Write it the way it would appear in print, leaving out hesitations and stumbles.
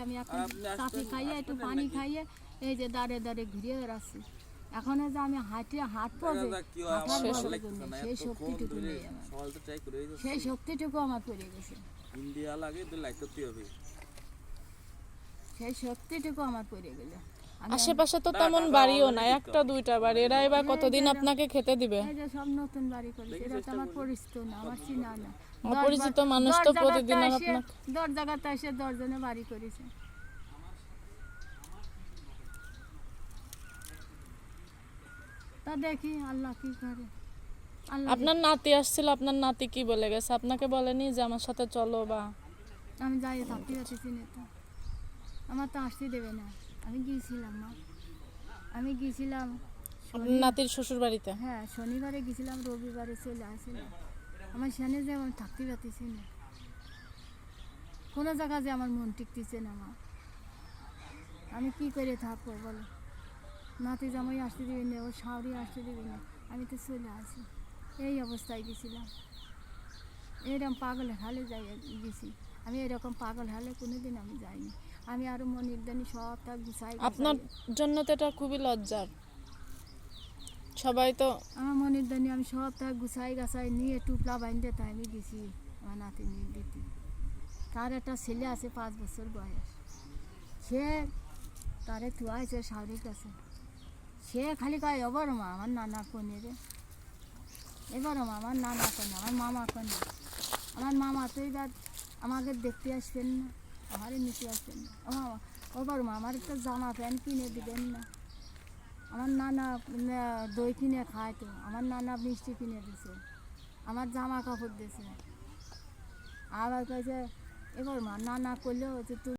আমি এখন চাপি খাইয়ে একটু পানি খাইয়ে এই যে দাঁড়ে দাঁড়ে ঘুরিয়ে বেড়াচ্ছি। এখন যে আমি হাঁটবো যে সেই শক্তিটুকু নেই আমার, সেই শক্তিটুকু আমার পড়ে গেছে, সেই শক্তিটুকু আমার পড়ে গেল। আশেপাশে তো তেমন বাড়িও না, একটা দুইটা বাড়ি, এরা এবার কতদিন আপনাকে খেতে দিবে? এই যে সব নতুন বাড়ি করেছে, এরা তো আমার পরিচিত না, আমার চিনা না, অপরিচিত মানুষ তো প্রতিদিন আপনাকে 10 জায়গাতে এসে 10 জনে বাড়ি করেছে। তা দেখি আল্লাহ কি করে। আপনার নাতি আসছিল, আপনার নাতি কি বলে গেছে? আপনাকে বলেনি যে আমার সাথে চলো? বা আমি যাই থাকতে পারতেছি না তো, আমার তো আসতে দেবে না। আমি গিয়েছিলাম মা, আমি গিয়েছিলাম আপনার নাতির শ্বশুর বাড়িতে? হ্যাঁ, শনিবারে গেছিলাম, রবিবারে চলে আসছিলাম। আমার সেখানে যে আমি থাকতে পারতেছি না, কোনো জায়গা যে আমার মন টিকতেছে না মা, আমি কি করে থাকবো বলো? নাতি জামাই আসতে দিবি না, ওর শাওরি আসতে দিবি না, আমি তো চলে আসি। এই অবস্থায় গেছিলাম, এরকম পাগল হালে গেছি আমি, এরকম পাগল হালে কোনোদিন আমি যাইনি। আমি আরও মনির দানি সবটা গুছাই। আপনার জন্য তো এটা খুবই লজ্জার, সবাই তো আমার মনির দানি আমি সবটা গুছাই গাছাই নিয়ে টুপলা বাইন্দে তাই আমি গেছি আমার নাতি নিয়ে দিতে। তার একটা ছেলে আছে 5 বছর বয়স, সে তারে থুয়াইছে শাওরির কাছে, সে খালি কয় এবার মা আমার নানা কোনে রে, এবার মা আমার নানা কোনে, আমার মামা কোনে, আমার মামা তো এবার আমাকে দেখতে আসবেন না, আমারে নিতে আসবেন না, ও মামা ওবার মা আমার একটা জামা প্যান্ট কিনে দিবেন না, আমার নানা দই কিনে খায় তো, আমার নানা মিষ্টি কিনে দিছে, আমার জামা কাপড় দিছে। আবার কয়েছে এবার মা নানা করলেও যে